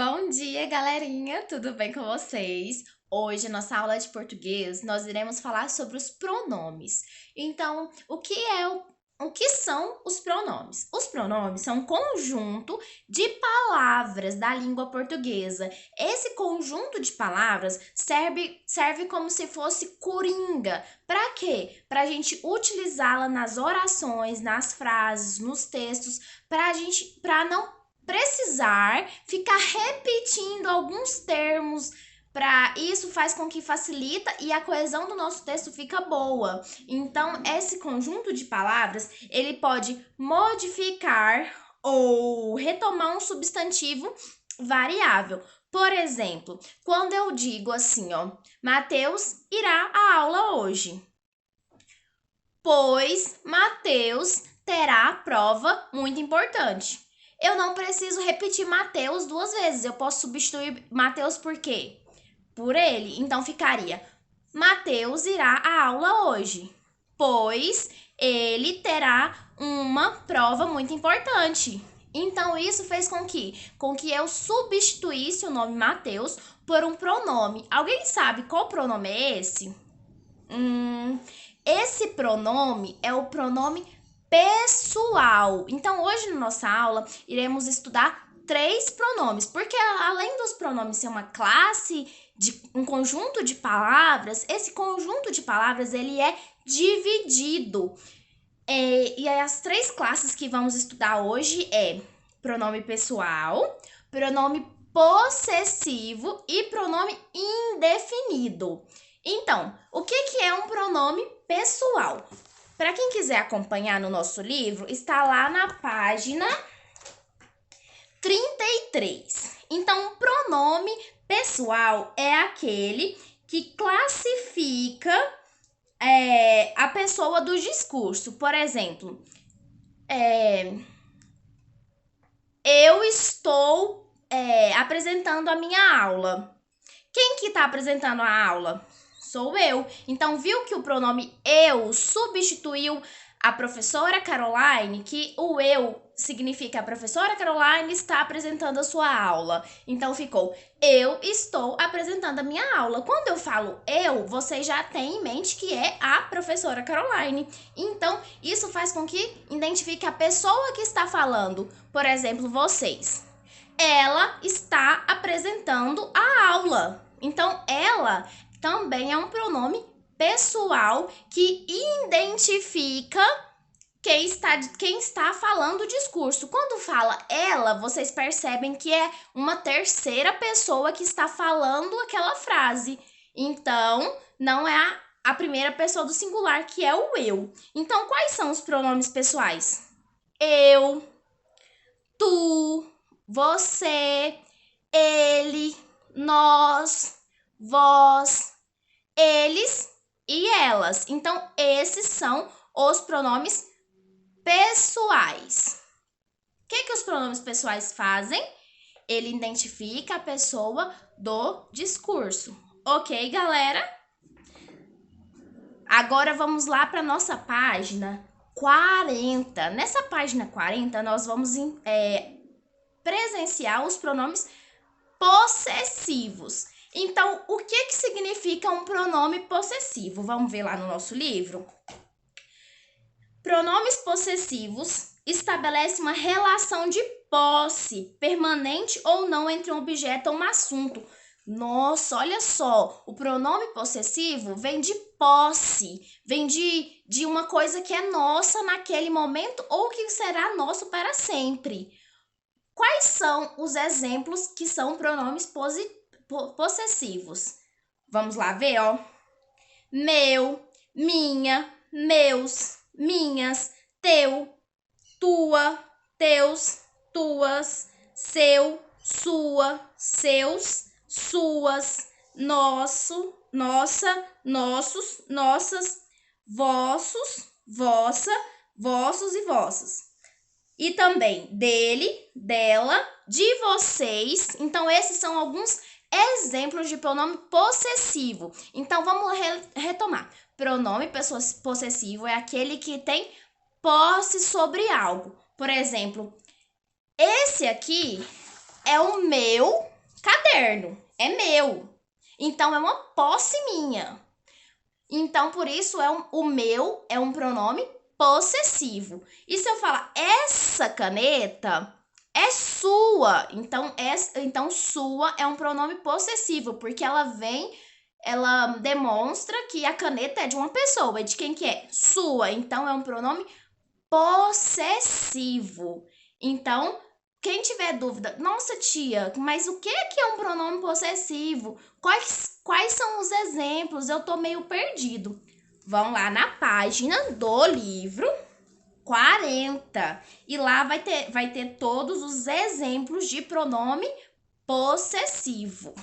Bom dia, galerinha! Tudo bem com vocês? Hoje, nossa aula de português, nós iremos falar sobre os pronomes. Então, o que são os pronomes? Os pronomes são um conjunto de palavras da língua portuguesa. Esse conjunto de palavras serve como se fosse coringa. Para quê? Para a gente utilizá-la nas orações, nas frases, nos textos, para não precisar ficar repetindo alguns termos. Para isso faz com que facilita e a coesão do nosso texto fica boa. Então, esse conjunto de palavras, ele pode modificar ou retomar um substantivo variável. Por exemplo, quando eu digo assim, ó, Mateus irá à aula hoje, pois Mateus terá prova muito importante. Eu não preciso repetir Mateus duas vezes. Eu posso substituir Mateus por quê? Por ele. Então ficaria: Mateus irá à aula hoje, pois ele terá uma prova muito importante. Então isso fez com que eu substituísse o nome Mateus por um pronome. Alguém sabe qual pronome é esse? Esse pronome é o pronome pessoal. Então, hoje na nossa aula, iremos estudar três pronomes, porque além dos pronomes ser uma classe, de um conjunto de palavras, esse conjunto de palavras ele é dividido. E as três classes que vamos estudar hoje é pronome pessoal, pronome possessivo e pronome indefinido. Então, o que é um pronome pessoal? Para quem quiser acompanhar no nosso livro, está lá na página 33. Então, o pronome pessoal é aquele que classifica a pessoa do discurso. Por exemplo, eu estou apresentando a minha aula. Quem que está apresentando a aula? Sou eu. Então, viu que o pronome eu substituiu a professora Caroline, que o eu significa a professora Caroline está apresentando a sua aula. Então, ficou eu estou apresentando a minha aula. Quando eu falo eu, você já tem em mente que é a professora Caroline. Então, isso faz com que identifique a pessoa que está falando. Por exemplo, vocês. Ela está apresentando a aula. Então, ela também é um pronome pessoal que identifica quem está falando o discurso. Quando fala ela, vocês percebem que é uma terceira pessoa que está falando aquela frase. Então, não é a primeira pessoa do singular, que é o eu. Então, quais são os pronomes pessoais? Eu, tu, você, ele, nós, vós, eles e elas. Então, esses são os pronomes pessoais. O que os pronomes pessoais fazem? Ele identifica a pessoa do discurso. Ok, galera? Agora vamos lá para nossa página 40. Nessa página 40, nós vamos presenciar os pronomes possessivos. Então, o que significa um pronome possessivo? Vamos ver lá no nosso livro. Pronomes possessivos estabelecem uma relação de posse, permanente ou não, entre um objeto ou um assunto. Nossa, olha só, o pronome possessivo vem de posse, vem de uma coisa que é nossa naquele momento ou que será nosso para sempre. Quais são os exemplos que são pronomes possessivos? Vamos lá ver, ó. Meu, minha, meus, minhas, teu, tua, teus, tuas, seu, sua, seus, suas, nosso, nossa, nossos, nossas, vossos, vossa, vossos e vossas. E também dele, dela, de vocês. Então, esses são alguns exemplos de pronome possessivo. Então, vamos retomar. Pronome possessivo é aquele que tem posse sobre algo. Por exemplo, esse aqui é o meu caderno, é meu. Então, é uma posse minha. Então, por isso, o meu é um pronome possessivo. E se eu falar essa caneta é sua, então sua é um pronome possessivo, porque ela demonstra que a caneta é de uma pessoa. De quem que é? Sua. Então, é um pronome possessivo. Então, quem tiver dúvida, nossa tia, mas o que é um pronome possessivo? Quais são os exemplos? Eu tô meio perdido. Vão lá na página do livro 40 e lá vai ter todos os exemplos de pronome possessivo.